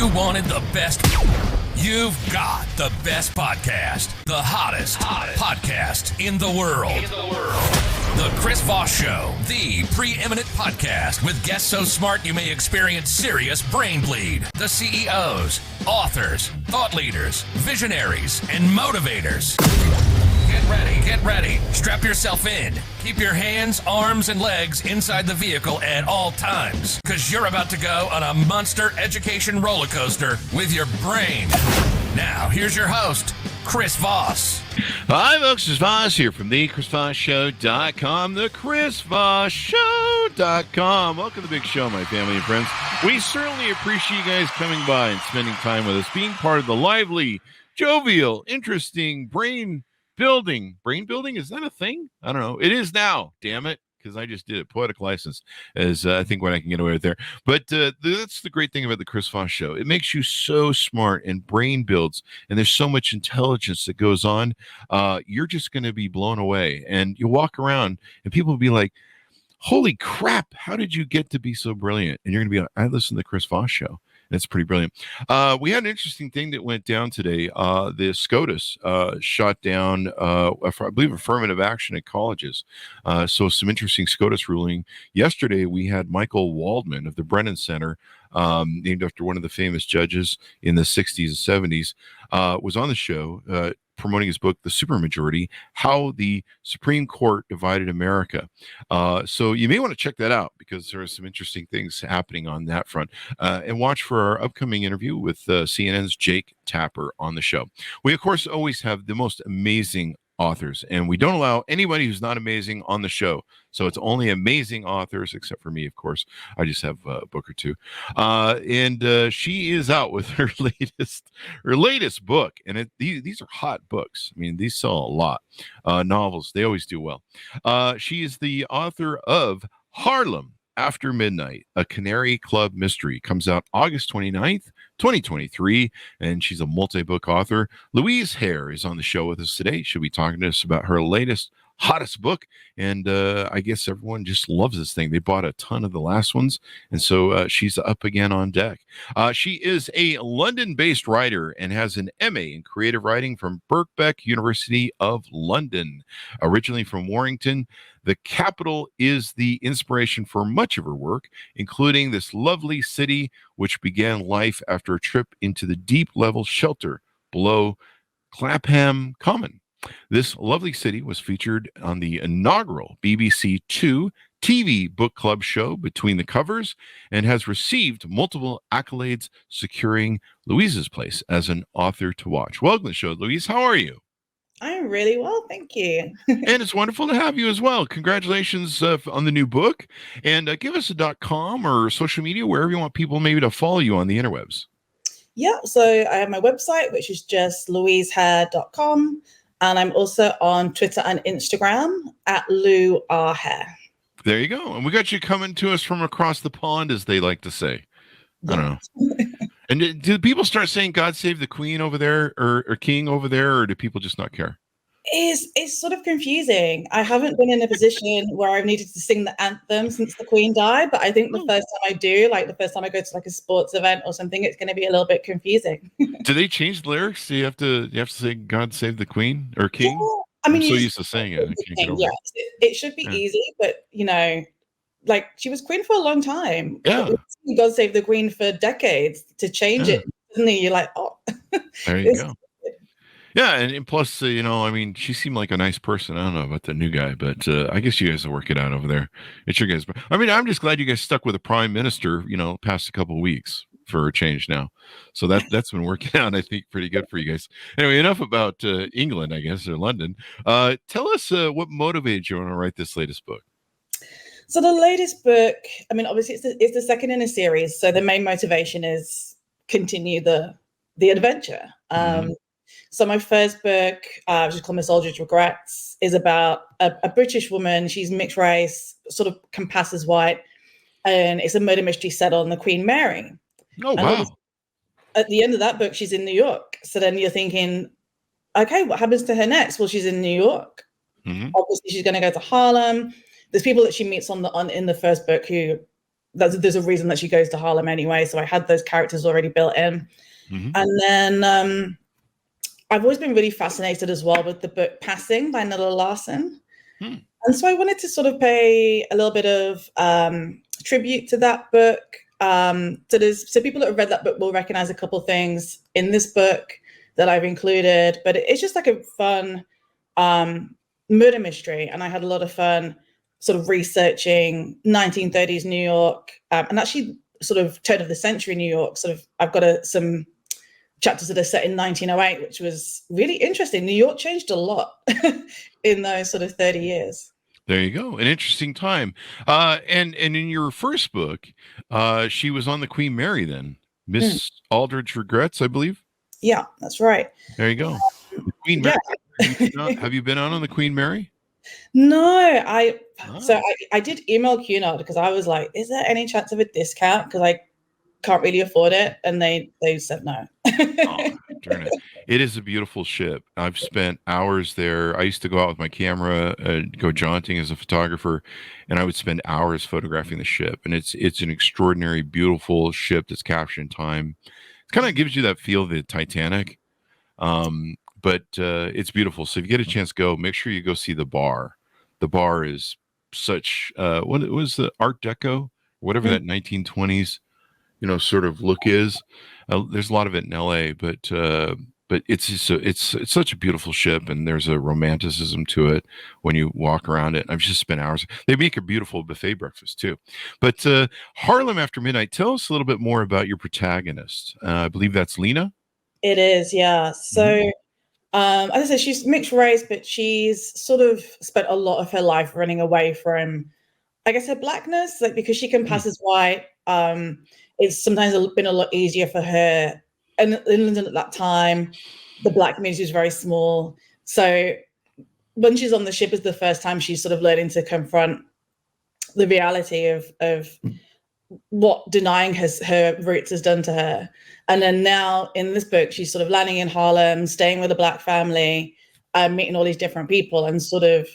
You wanted the best. You've got the best podcast. The hottest podcast in the world. The Chris Voss Show, the preeminent podcast with guests so smart you may experience serious brain bleed. The CEOs, authors, thought leaders, visionaries, and motivators. Get ready. Strap yourself in. Keep your hands, arms, and legs inside the vehicle at all times, because you're about to go on a monster education roller coaster with your brain. Now, here's your host, Chris Voss. Hi, folks. It's Voss here from the ChrisVossShow.com, the ChrisVossShow.com. Welcome to the big show, my family and friends. We certainly appreciate you guys coming by and spending time with us, being part of the lively, jovial, interesting brain building. Brain building? Is that a thing? I don't know. It is now. Damn it. Because I just did it. Poetic license is, I think, what I can get away with there. But that's the great thing about the Chris Voss Show. It makes you so smart and brain builds, and there's so much intelligence that goes on. You're just going to be blown away. And you walk around, and people will be like, holy crap, how did you get to be so brilliant? And you're going to be like, I listen to the Chris Voss Show. It's pretty brilliant. We had an interesting thing that went down today. The SCOTUS shot down, I believe, affirmative action at colleges. So some interesting SCOTUS ruling. Yesterday, we had Michael Waldman of the Brennan Center, named after one of the famous judges in the 60s and 70s, was on the show promoting his book, The Supermajority, How the Supreme Court Divided America. So you may want to check that out because there are some interesting things happening on that front. And watch for our upcoming interview with CNN's Jake Tapper on the show. We, of course, always have the most amazing authors, and we don't allow anybody who's not amazing on the show. So it's only amazing authors, except for me, of course. I just have a book or two. And she is out with her latest book. And these are hot books. I mean, these sell a lot. Novels, they always do well. She is the author of Harlem After Midnight, a Canary Club mystery. Comes out August 29th, 2023, and she's a multi-book author. Louise Hare is on the show with us today. She'll be talking to us about her latest, hottest book, and I guess everyone just loves this thing. They bought a ton of the last ones, and so she's up again on deck. She is a London-based writer and has an MA in creative writing from Birkbeck University of London. Originally from Warrington, the capital is the inspiration for much of her work, including this lovely city, which began life after a trip into the deep-level shelter below Clapham Common. This lovely city was featured on the inaugural BBC Two TV book club show Between the Covers and has received multiple accolades, securing Louise's place as an author to watch. Welcome to the show, Louise. How are you? I'm really well, thank you. And it's wonderful to have you as well. Congratulations on the new book. And give us a .com or social media, wherever you want people maybe to follow you on the interwebs. Yeah, so I have my website, which is just louisehare.com. And I'm also on Twitter and Instagram at Lou R. Hare. There you go. And we got you coming to us from across the pond, as they like to say. I don't know. And do people start saying God save the Queen over there or King over there, or do people just not care? It's sort of confusing. I haven't been in a position where I've needed to sing the anthem since the Queen died, but I think the first time I do, like the first time I go to like a sports event or something, it's going to be a little bit confusing. Do they change the lyrics? Do you have to say God save the Queen or King? Yeah, I mean, I'm so used to saying it. Yes, it should be easy, but like she was queen for a long time. Yeah. God save the Queen for decades. To change it, suddenly you're like, oh. There you go. Yeah, and plus, I mean, she seemed like a nice person. I don't know about the new guy, but I guess you guys will work it out over there. It's your guys. I mean, I'm just glad you guys stuck with a prime minister, past a couple of weeks for a change now. So that's been working out, I think, pretty good for you guys. Anyway, enough about England, I guess, or London. Tell us what motivated you to write this latest book. So the latest book, I mean, obviously it's the second in a series. So the main motivation is continue the adventure. So my first book, which is called My Soldier's Regrets, is about a British woman. She's mixed race, sort of can pass as white. And it's a murder mystery set on the Queen Mary. Oh, wow. At the end of that book, she's in New York. So then you're thinking, okay, what happens to her next? Well, she's in New York. Obviously, she's going to go to Harlem. There's people that she meets in the first book who there's a reason that she goes to Harlem anyway. So I had those characters already built in. And then I've always been really fascinated as well with the book Passing by Nella Larsen. And so I wanted to sort of pay a little bit of tribute to that book. So people that have read that book will recognize a couple things in this book that I've included, but it's just like a fun murder mystery. And I had a lot of fun sort of researching 1930s New York, and actually sort of turn of the century New York. I've got some chapters that are set in 1908, which was really interesting. New York changed a lot in those sort of 30 years. There you go. An interesting time. And in your first book, she was on the Queen Mary then. Miss Aldridge Regrets, I believe. Yeah, that's right. There you go. The Queen Mary. Have you been on the Queen Mary? No, I did email Cunard because I was like, is there any chance of a discount? Because I can't really afford it. And they said no. Oh, darn it. It is a beautiful ship. I've spent hours there. I used to go out with my camera, go jaunting as a photographer, and I would spend hours photographing the ship. And it's an extraordinary, beautiful ship that's captured in time. It kind of gives you that feel of the Titanic, but it's beautiful. So if you get a chance, make sure you go see the bar. The bar is such, what was the Art Deco, whatever that 1920s, sort of look is. There's a lot of it in LA, but it's such a beautiful ship, and there's a romanticism to it when you walk around it. I've just spent hours. They make a beautiful buffet breakfast too. But Harlem After Midnight, tell us a little bit more about your protagonist. I believe that's Lena. It is, yeah. So as I said, she's mixed race, but she's sort of spent a lot of her life running away from, I guess, her blackness, like because she can pass as white. It's sometimes been a lot easier for her. And in London at that time, the Black community was very small. So when she's on the ship is the first time she's sort of learning to confront the reality of what denying her roots has done to her. And then now in this book, she's sort of landing in Harlem, staying with a Black family, meeting all these different people and sort of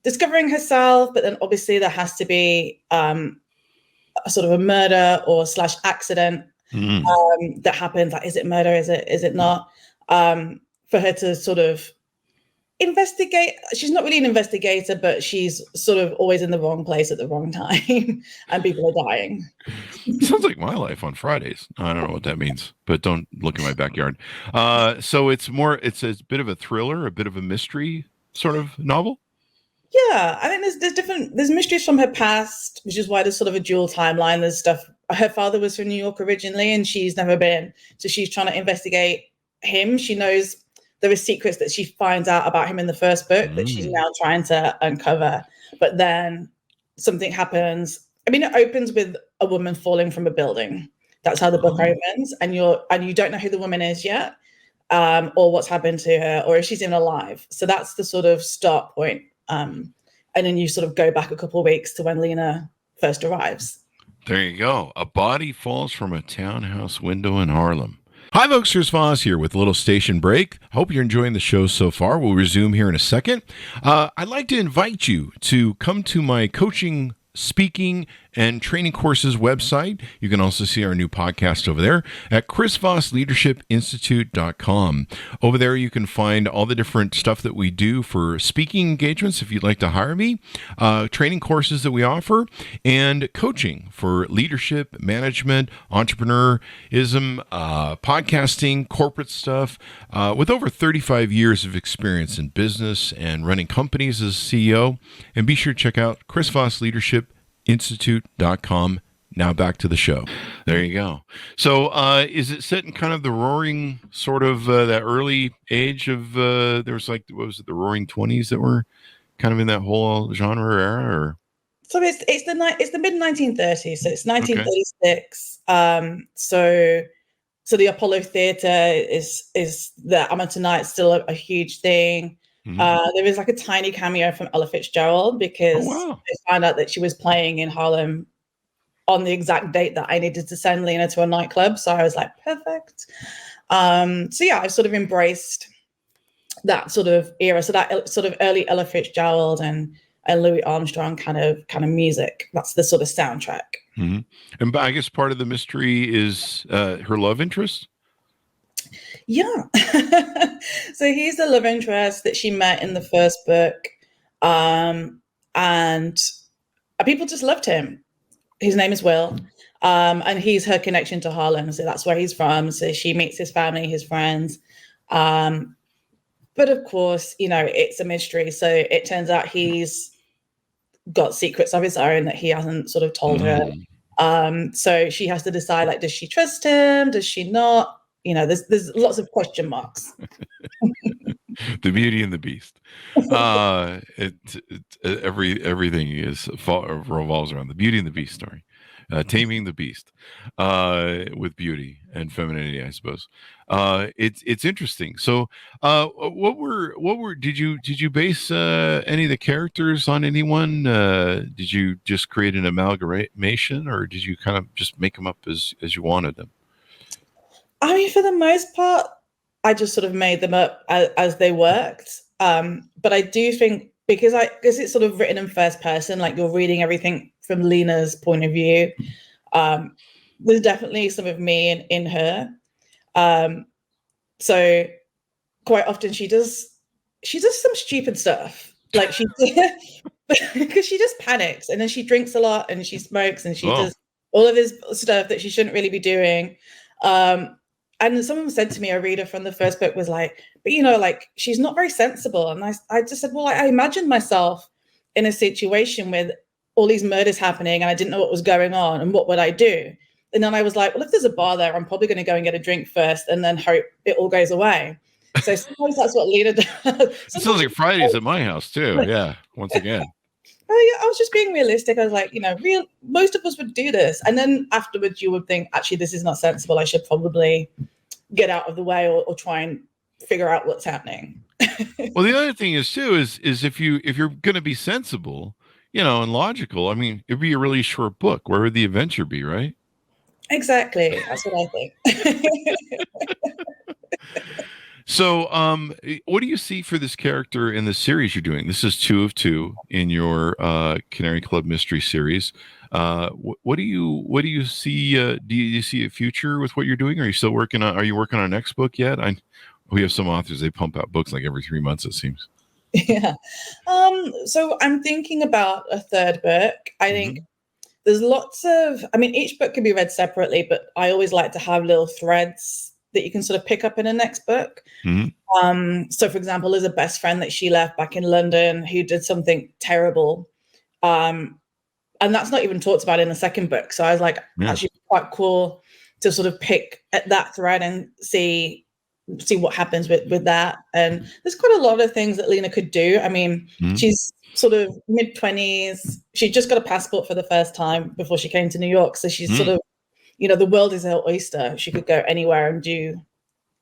discovering herself. But then obviously there has to be a sort of a murder or / accident that happens. Like, is it murder? Is it not? For her to sort of investigate. She's not really an investigator, but she's sort of always in the wrong place at the wrong time, and people are dying. Sounds like my life on Fridays. I don't know what that means, but don't look in my backyard. So it's a bit of a thriller, a bit of a mystery sort of novel. Yeah, I think there's mysteries from her past, which is why there's sort of a dual timeline. There's stuff. Her father was from New York originally, and she's never been. So she's trying to investigate him. She knows there are secrets that she finds out about him in the first book that she's now trying to uncover. But then something happens. I mean, it opens with a woman falling from a building. That's how the book opens, and you don't know who the woman is yet, or what's happened to her, or if she's even alive. So that's the sort of start point. And then you sort of go back a couple of weeks to when Lena first arrives. There you go. A body falls from a townhouse window in Harlem. Hi, folks. Chris Voss here with a little station break. Hope you're enjoying the show so far. We'll resume here in a second. I'd like to invite you to come to my coaching, speaking, and training courses website. You can also see our new podcast over there at chrisvossleadershipinstitute.com. Over there, you can find all the different stuff that we do for speaking engagements if you'd like to hire me, training courses that we offer, and coaching for leadership, management, entrepreneurism, podcasting, corporate stuff. With over 35 years of experience in business and running companies as CEO. And be sure to check out chrisvossleadershipinstitute.com. Now back to the show. There you go. So is it set in kind of the roaring sort of that early age of there was like, what was it, the roaring 20s that were kind of in that whole genre era? Or? So it's the mid 1930s. So it's 1936. Okay. So the Apollo Theater is the amateur night still a huge thing. There is like a tiny cameo from Ella Fitzgerald because they found out that she was playing in Harlem on the exact date that I needed to send Lena to a nightclub. So I was like, perfect. So yeah, I've sort of embraced that sort of era. So that sort of early Ella Fitzgerald and and Louis Armstrong kind of music. That's the sort of soundtrack. Mm-hmm. And I guess part of the mystery is her love interest. Yeah. So he's the love interest that she met in the first book. And people just loved him. His name is Will. And he's her connection to Harlem. So that's where he's from. So she meets his family, his friends. But of course, it's a mystery. So it turns out he's got secrets of his own that he hasn't sort of told her. So she has to decide, like, does she trust him? Does she not? There's lots of question marks. The Beauty and the Beast. Everything revolves around the Beauty and the Beast story. Taming the Beast with beauty and femininity, I suppose. It's interesting. So, did you base any of the characters on anyone? Did you just create an amalgamation, or did you kind of just make them up as you wanted them? I mean, for the most part, I just sort of made them up as they worked. But I do think because it's sort of written in first person, like you're reading everything from Lena's point of view. There's definitely some of me in her. So quite often she does some stupid stuff, like because she just panics, and then she drinks a lot and she smokes and she does all of this stuff that she shouldn't really be doing. And someone said to me, a reader from the first book was like, but like she's not very sensible. And I just said, well, I imagined myself in a situation with all these murders happening and I didn't know what was going on and what would I do? And then I was like, well, if there's a bar there, I'm probably going to go and get a drink first and then hope it all goes away. So sometimes that's what Lena does. It sounds like Fridays at my house too. Yeah, once again. Oh, yeah, I was just being realistic. I was like, most of us would do this. And then afterwards you would think, actually, this is not sensible. I should probably get out of the way or try and figure out what's happening. Well, the other thing is too, is if you're going to be sensible, and logical, I mean, it'd be a really short book. Where would the adventure be, right? Exactly. That's what I think. So, what do you see for this character in the series you're doing? This is 2 of 2 in your Canary Club mystery series. What do you see? Do you see a future with what you're doing? Are you working on a next book yet? We have some authors, they pump out books like every 3 months, it seems. Yeah. So I'm thinking about a third book. I think there's lots of, each book can be read separately, but I always like to have little threads that you can sort of pick up in a next book. So for example, there's a best friend that she left back in London who did something terrible. And that's not even talked about in the second book. So I was like, actually quite cool to sort of pick at that thread and see what happens with that. And there's quite a lot of things that Lena could do. She's sort of mid-20s. She just got a passport for the first time before she came to New York. So she's sort of, the world is her oyster. She could go anywhere and do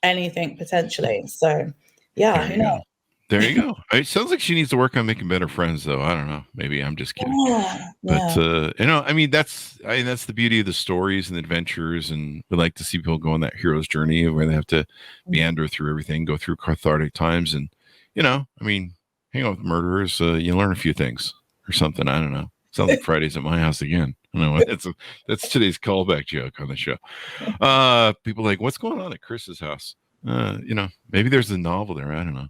anything potentially. So yeah, who knows? There you go. It sounds like she needs to work on making better friends, though. I don't know. Maybe I'm just kidding. But that's the beauty of the stories and the adventures, and we like to see people go on that hero's journey where they have to meander through everything, go through cathartic times, and hang out with murderers. You learn a few things or something. I don't know. Sounds like Fridays at my house again. I don't know. That's today's callback joke on the show. People are like, what's going on at Chris's house? Maybe there's a novel there. I don't know.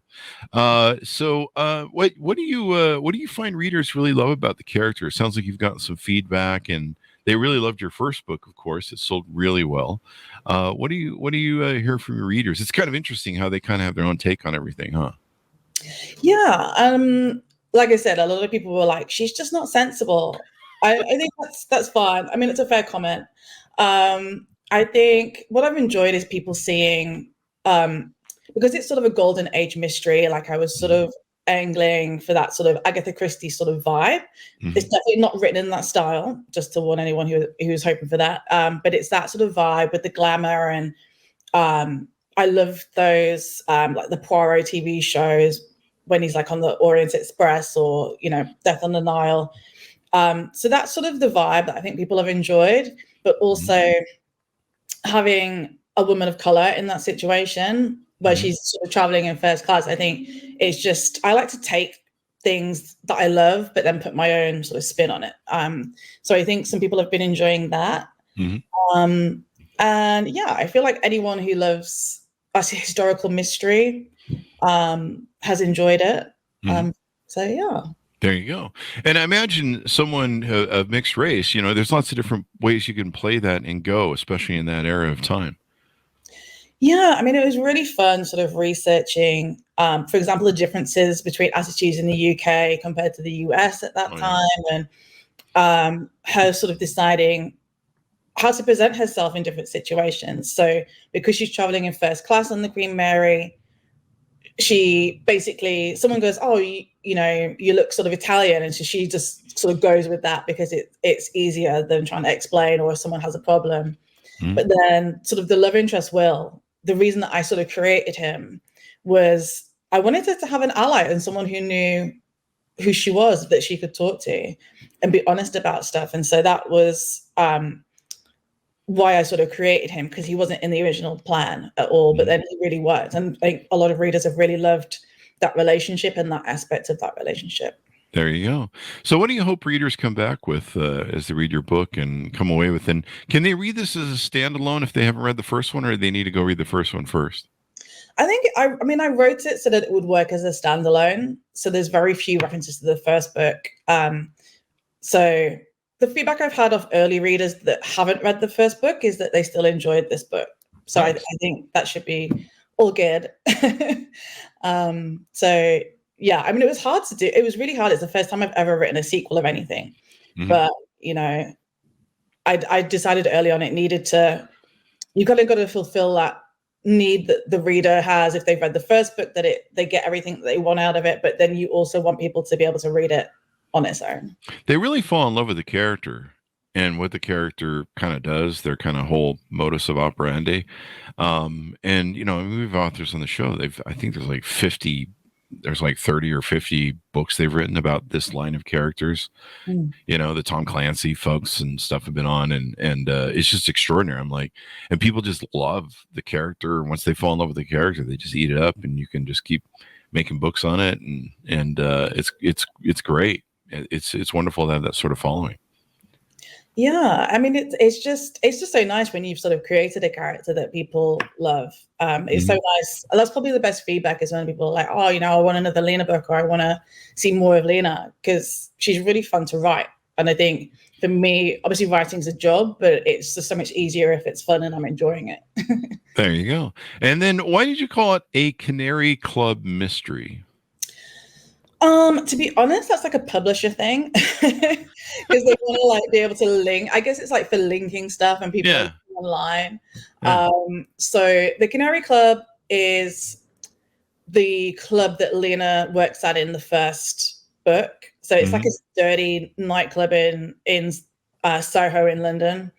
So what do you find readers really love about the character? It sounds like you've gotten some feedback, and they really loved your first book. Of course, it sold really well. What do you hear from your readers? It's kind of interesting how they kind of have their own take on everything, huh? Yeah. Like I said, a lot of people were like, she's just not sensible. I think that's fine. It's a fair comment. I think what I've enjoyed is people seeing, because it's sort of a golden age mystery, like I was sort of angling for that sort of Agatha Christie sort of vibe. It's definitely not written in that style, just to warn anyone who's hoping for that. But it's that sort of vibe with the glamour, and I love those like the Poirot TV shows when he's like on the Orient Express or Death on the Nile. So that's sort of the vibe that I think people have enjoyed, but also having a woman of color in that situation where she's sort of traveling in first class. I think it's just, I like to take things that I love, but then put my own sort of spin on it. So I think some people have been enjoying that. And yeah, I feel like anyone who loves a historical mystery has enjoyed it. So yeah. There you go. And I imagine someone of mixed race, there's lots of different ways you can play that and go, especially in that era of time. Yeah, I mean, it was really fun sort of researching, for example, the differences between attitudes in the UK compared to the US at that time, and her sort of deciding how to present herself in different situations. So because she's traveling in first class on the Queen Mary, she basically, someone goes, oh, you look sort of Italian. And so she just sort of goes with that because it's easier than trying to explain, or if someone has a problem. But then sort of the love interest, Will, the reason that I sort of created him was I wanted her to have an ally and someone who knew who she was, that she could talk to and be honest about stuff. And so that was why I sort of created him, because he wasn't in the original plan at all, but then he really was. And I think a lot of readers have really loved that relationship and that aspect of that relationship. There you go. So what do you hope readers come back with as they read your book and come away with? And can they read this as a standalone if they haven't read the first one, or do they need to go read the first one first? I think, I wrote it so that it would work as a standalone. So there's very few references to the first book. So the feedback I've had of early readers that haven't read the first book is that they still enjoyed this book. So nice. I think that should be all good. So yeah, I mean, it was hard to do. It was really hard. It's the first time I've ever written a sequel of anything. But, I decided early on it needed to, you got to fulfill that need that the reader has if they've read the first book, that they get everything that they want out of it. But then you also want people to be able to read it on its own. They really fall in love with the character and what the character kind of does, their kind of whole modus of operandi. And, we have authors on the show. I think there's like 30 or 50 books they've written about this line of characters. The Tom Clancy folks and stuff have been on, and it's just extraordinary. I'm like, and people just love the character. And once they fall in love with the character, they just eat it up, and you can just keep making books on it. And it's great. It's wonderful to have that sort of following. Yeah, I mean, it's just so nice when you've sort of created a character that people love. It's so nice. That's probably the best feedback, is when people are like, oh, I want another Lena book, or I want to see more of Lena, because she's really fun to write. And I think for me, obviously writing's a job, but it's just so much easier if it's fun and I'm enjoying it. There you go. And then why did you call it a Canary Club mystery? To be honest, that's like a publisher thing, because they want to be able to link. I guess it's like for linking stuff and people online. Yeah. So the Canary Club is the club that Lena works at in the first book. So it's like a dirty nightclub in Soho in London,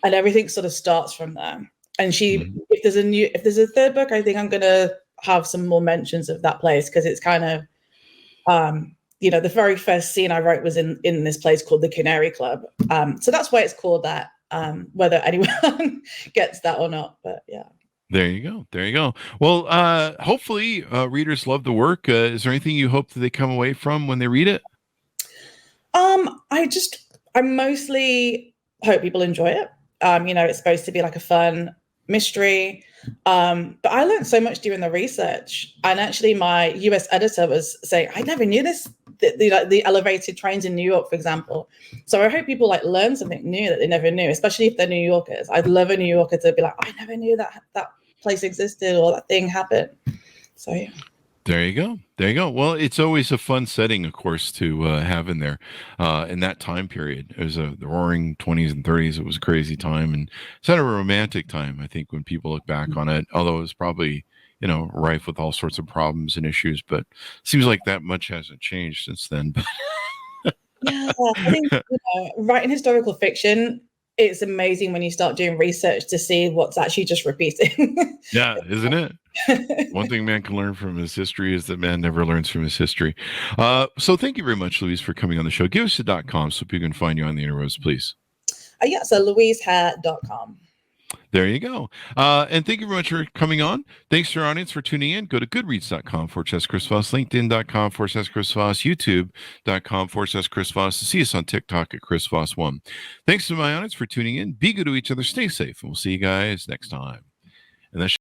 and everything sort of starts from there. And if there's a third book, I think I'm going to have some more mentions of that place, because it's kind of, the very first scene I wrote was in this place called the Canary Club. So that's why it's called that, whether anyone gets that or not. But yeah. There you go. Well, hopefully readers love the work. Is there anything you hope that they come away from when they read it? I mostly hope people enjoy it. It's supposed to be like a fun mystery. But I learned so much during the research, and actually my US editor was saying, I never knew this, the elevated trains in New York, for example. So I hope people learn something new that they never knew, especially if they're New Yorkers. I'd love a New Yorker to be like, I never knew that place existed or that thing happened. So yeah. There you go. Well, it's always a fun setting, of course, to have in there in that time period. It was the roaring 20s and 30s. It was a crazy time, and it's kind of a romantic time, I think, when people look back on it, although it was probably, rife with all sorts of problems and issues, but it seems like that much hasn't changed since then. Yeah, I think, writing historical fiction, it's amazing when you start doing research to see what's actually just repeating. Yeah, isn't it? One thing man can learn from his history is that man never learns from his history. So thank you very much, Louise, for coming on the show. Give us the .com so people can find you on the interwebs, please. So louisehare.com. There you go. And thank you very much for coming on. Thanks to our audience for tuning in. Go to goodreads.com/Chris Voss, LinkedIn.com/Chris Voss, YouTube.com/Chris Voss. See us on TikTok at Chris Voss1. Thanks to my audience for tuning in. Be good to each other. Stay safe. And we'll see you guys next time. And that's